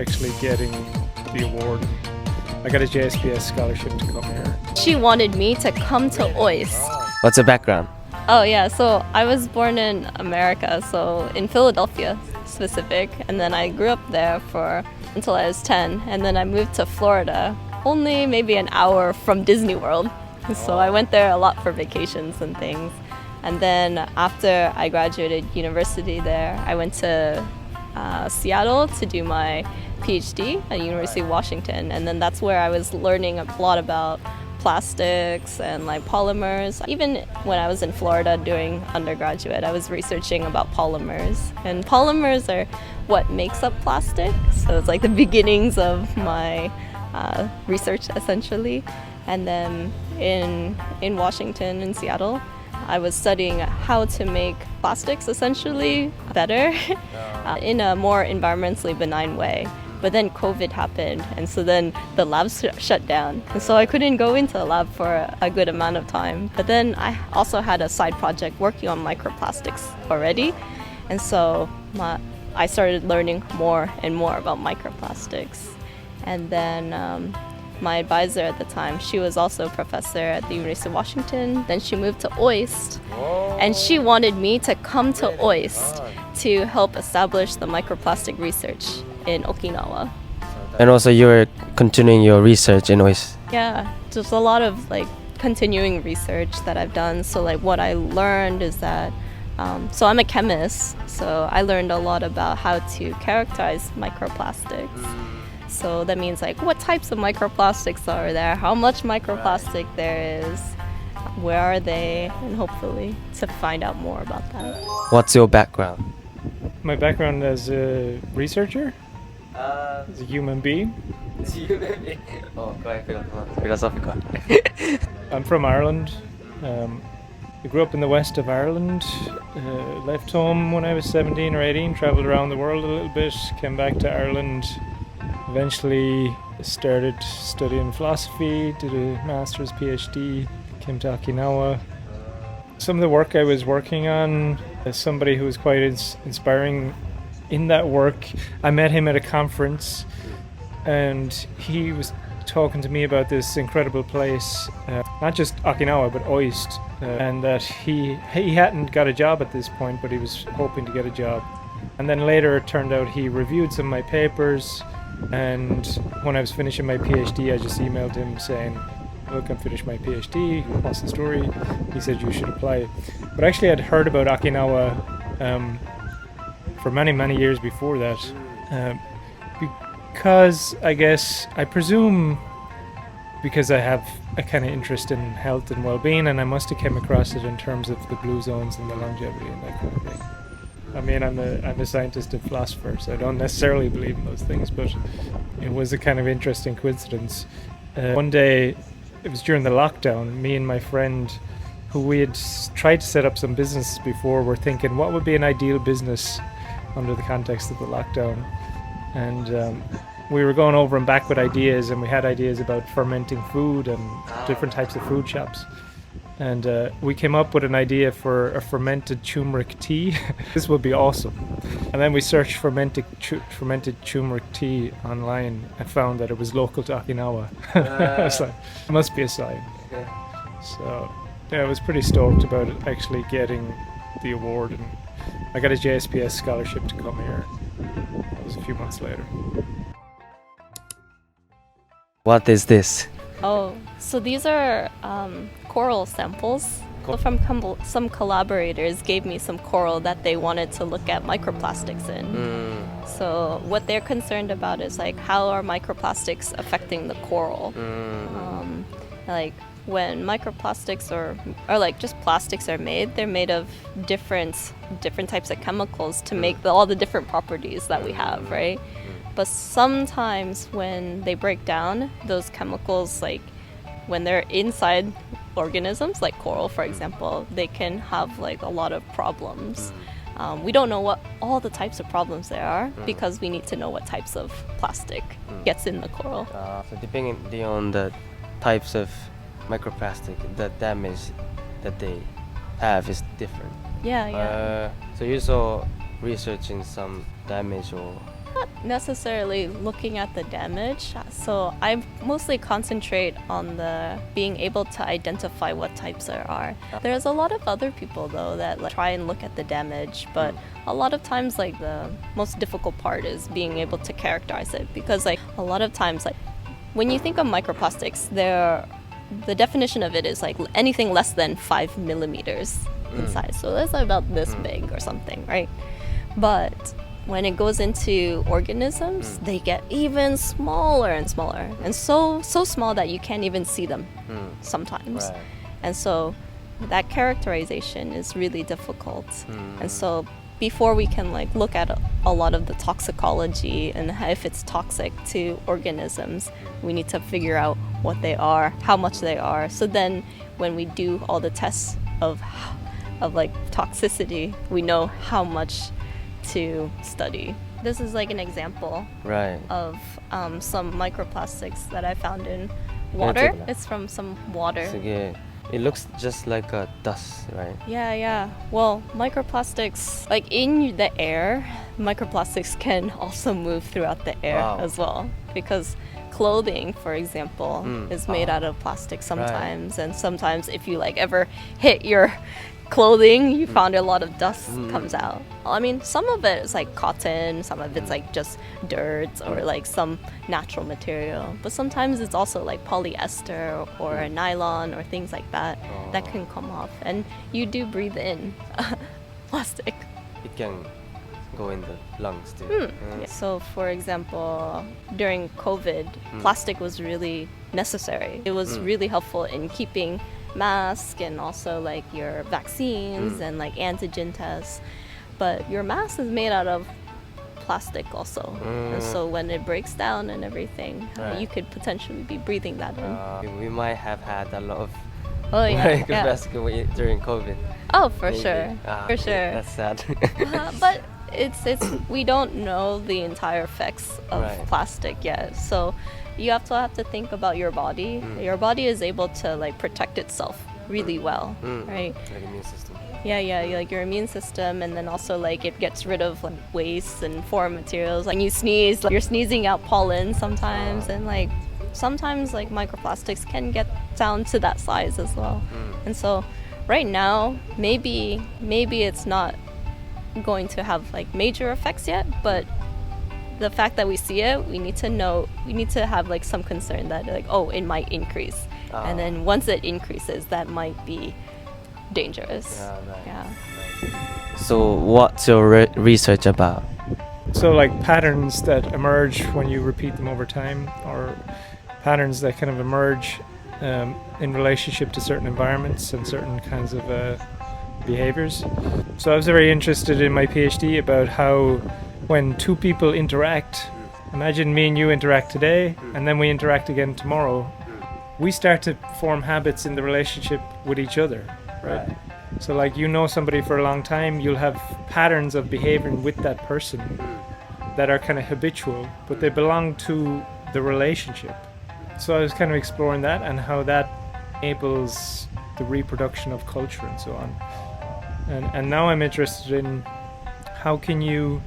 actually getting the award. I got a JSPS scholarship to come here. She wanted me to come to OIST. What's your background? Oh yeah, so I was born in America, so in Philadelphia specific, and then I grew up there for until I was 10, and then I moved to Florida, only maybe an hour from Disney World. So I went there a lot for vacations and things. And then after I graduated university there, I went to Seattle to do my PhD at University of Washington, and then that's where I was learning a lot about plastics and like polymers. Even when I was in Florida doing undergraduate, I was researching about polymers, and polymers are what makes up plastic, so it's like the beginnings of my research essentially. And then in Washington, in Seattle, I was studying how to make plastics essentially better in a more environmentally benign way. But then COVID happened, and so then the labs shut down. And so I couldn't go into the lab for a good amount of time. But then I also had a side project working on microplastics already. And so I started learning more and more about microplastics. And then my advisor at the time, she was also a professor at the University of Washington. Then she moved to OIST, and she wanted me to come to OIST to help establish the microplastic research in Okinawa. And also you're continuing your research in OIST. Yeah, just a lot of like continuing research that I've done. So like what I learned is that, so I'm a chemist, so I learned a lot about how to characterize microplastics. So that means like what types of microplastics are there, how much microplastic there is, where are they, and hopefully to find out more about that. What's your background? My background as a researcher, as a human being. Oh, Philosopher. I'm from Ireland. I grew up in the west of Ireland, left home when I was 17 or 18, travelled around the world a little bit, came back to Ireland, eventually started studying philosophy, did a master's PhD, came to Okinawa. Some of the work I was working on, as somebody who was quite inspiring in that work, I met him at a conference, and he was talking to me about this incredible place, not just Okinawa but OIST, and that he hadn't got a job at this point, but he was hoping to get a job. And then later it turned out he reviewed some of my papers, and when I was finishing my PhD I just emailed him saying, look, I'm finished my PhD, what's the story? He said you should apply. But actually I'd heard about Okinawa for many years before that, because I presume because I have a kind of interest in health and well-being, and I must have came across it in terms of the blue zones and the longevity and that kind of thing. I mean, I'm a scientist and philosopher, so I don't necessarily believe in those things, but it was a kind of interesting coincidence. One day, it was during the lockdown, me and my friend, who we had tried to set up some businesses before, were thinking what would be an ideal business under the context of the lockdown. And we were going over and back with ideas, and we had ideas about fermenting food and different types of food shops. And we came up with an idea for a fermented turmeric tea. This would be awesome. And then we searched fermented turmeric tea online and found that it was local to Okinawa. I was like, it must be a sign. So yeah, I was pretty stoked about it, actually getting the award. And I got a JSPS scholarship to come here. That was a few months later. What is this? Oh, so these are coral samples. From some collaborators gave me some coral that they wanted to look at microplastics in. So what they're concerned about is like how are microplastics affecting the coral? Like when microplastics or like just plastics are made, they're made of different types of chemicals to make all the different properties that we have, right? But sometimes when they break down, those chemicals, like when they're inside organisms, like coral, for example, they can have like a lot of problems. We don't know what all the types of problems there are because we need to know what types of plastic gets in the coral. So depending on the types of microplastic, the damage that they have is different. Yeah. So you're also researching some damage or necessarily looking at the damage. So I mostly concentrate on the being able to identify what types there are. There's a lot of other people though that like, try and look at the damage, but a lot of times like the most difficult part is being able to characterize it, because like a lot of times like when you think of microplastics, the definition of it is like anything less than 5 millimeters in size. So that's about this big or something, right? But when it goes into organisms, they get even smaller and smaller, and so small that you can't even see them sometimes. Right. And so that characterization is really difficult. And so before we can like look at a lot of the toxicology and if it's toxic to organisms, we need to figure out what they are, how much they are. So then when we do all the tests of like toxicity, we know how much to study. This is like an example of some microplastics that I found in water. It's from some water. It looks just like a dust, right? Yeah. Well, microplastics, like in the air, microplastics can also move throughout the air as well. Because clothing, for example, is made out of plastic sometimes. And sometimes if you like ever hit your clothing, you found a lot of dust comes out. I mean, some of it is like cotton, some of it's like just dirt or like some natural material. But sometimes it's also like polyester or nylon or things like that that can come off. And you do breathe in plastic. It can go in the lungs too. So for example, during COVID, plastic was really necessary. It was really helpful in keeping masks and also like your vaccines and like antigen tests. But your mask is made out of plastic also. And so when it breaks down and everything, you could potentially be breathing that in. We might have had a lot of microplastic during COVID. Oh, for Maybe. sure. For sure. That's sad. But it's we don't know the entire effects of plastic yet. So you have to think about your body. Your body is able to like protect itself really well, right? Like immune system. Yeah, like your immune system, and then also like it gets rid of like waste and foreign materials. Like you sneeze, like, you're sneezing out pollen sometimes, and like sometimes like microplastics can get down to that size as well. And so right now, maybe it's not going to have like major effects yet, but the fact that we see it, we need to have like some concern that like, it might increase. And then once it increases, that might be dangerous. So what's your research about? So like patterns that emerge when you repeat them over time, or patterns that kind of emerge in relationship to certain environments and certain kinds of behaviors. So I was very interested in my PhD about how when two people interact, imagine me and you interact today and then we interact again tomorrow, we start to form habits in the relationship with each other, right? So like you know somebody for a long time, you'll have patterns of behavior with that person that are kind of habitual, but they belong to the relationship. So I was kind of exploring that and how that enables the reproduction of culture and so on. And now I'm interested in how can you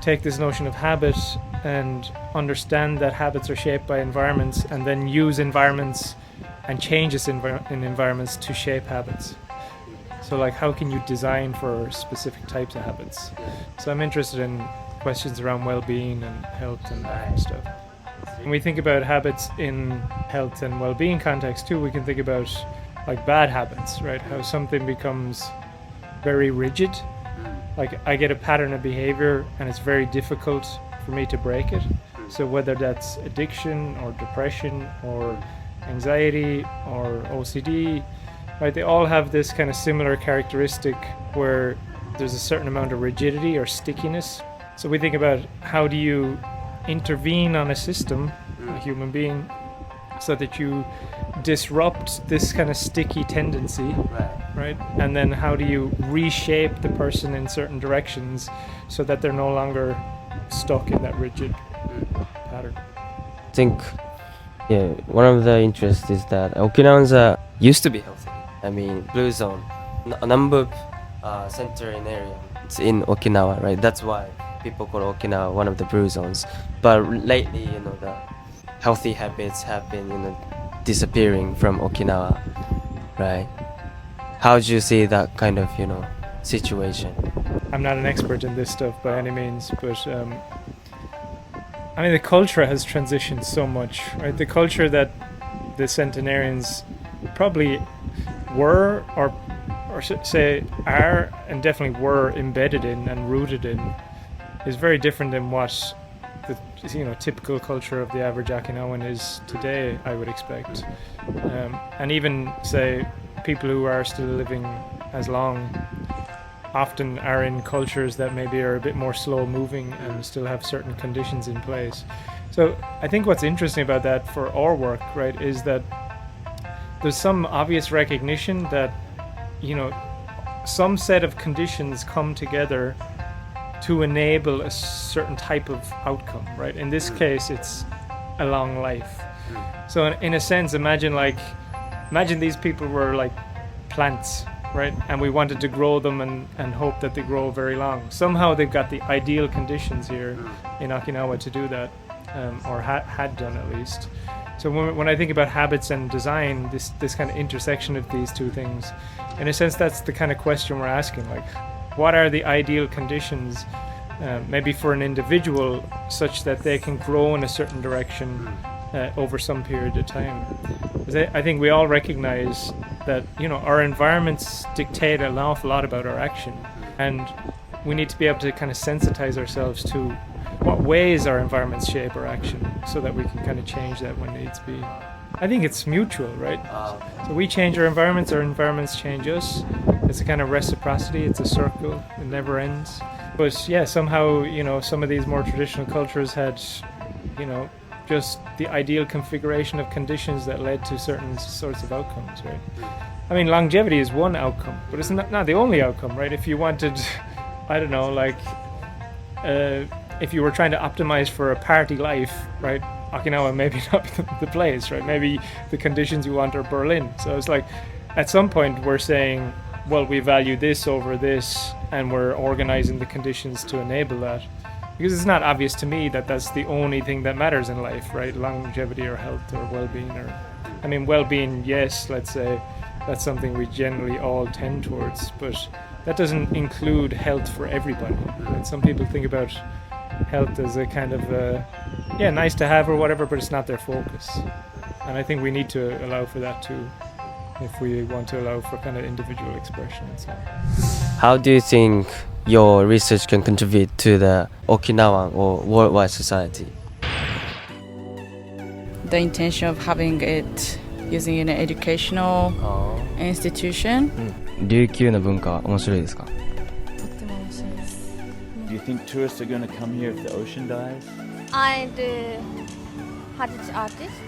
take this notion of habit and understand that habits are shaped by environments, and then use environments and changes in environments to shape habits. So like how can you design for specific types of habits? So I'm interested in questions around well-being and health and that kind of stuff. When we think about habits in health and well-being context too, we can think about like bad habits, right? How something becomes very rigid. Like I get a pattern of behavior and it's very difficult for me to break it. So whether that's addiction or depression or anxiety or OCD, right? They all have this kind of similar characteristic where there's a certain amount of rigidity or stickiness. So we think about how do you intervene on a system, a human being, so that you disrupt this kind of sticky tendency, right? And then how do you reshape the person in certain directions so that they're no longer stuck in that rigid pattern? I think one of the interests is that Okinawans used to be healthy. I mean, blue zone, Nambu center in area. It's in Okinawa, right? That's why people call Okinawa one of the blue zones. But lately, the healthy habits have been, disappearing from Okinawa, right? How do you see that kind of, situation? I'm not an expert in this stuff by any means, but I mean, the culture has transitioned so much, right? The culture that the centenarians probably were, or say are, and definitely were embedded in and rooted in, is very different than what the typical culture of the average Okinawan is today, I would expect. And even say people who are still living as long often are in cultures that maybe are a bit more slow moving and still have certain conditions in place. So I think what's interesting about that for our work, right, is that there's some obvious recognition that some set of conditions come together to enable a certain type of outcome, right? In this case, it's a long life. So in a sense, imagine these people were like plants, right? And we wanted to grow them and hope that they grow very long. Somehow they've got the ideal conditions here in Okinawa to do that, or had done at least. So when I think about habits and design, this kind of intersection of these two things, in a sense, that's the kind of question we're asking. Like, what are the ideal conditions, maybe for an individual, such that they can grow in a certain direction over some period of time? Because I think we all recognize that our environments dictate an awful lot about our action, and we need to be able to kind of sensitize ourselves to what ways our environments shape our action, so that we can kind of change that when needs be. I think it's mutual, right? So we change our environments change us. It's a kind of reciprocity, it's a circle, it never ends. But yeah, somehow, some of these more traditional cultures had, just the ideal configuration of conditions that led to certain sorts of outcomes, right? I mean, longevity is one outcome, but it's not the only outcome, right? If you wanted, I don't know, if you were trying to optimize for a party life, right, Okinawa maybe not the place, right? Maybe the conditions you want are Berlin. So it's like, at some point we're saying, well, we value this over this, and we're organizing the conditions to enable that. Because it's not obvious to me that that's the only thing that matters in life, right? Longevity or health or well-being, well-being, yes, let's say, that's something we generally all tend towards, but that doesn't include health for everybody, right? Some people think about health as a kind of nice to have or whatever, but it's not their focus. And I think we need to allow for that too, if we want to allow for kind of individual expression and so on. How do you think your research can contribute to the Okinawan or worldwide society? The intention of having it using in an educational institution. 琉球の文化面白いですか? Do you think tourists are going to come here if the ocean dies? And heritage artists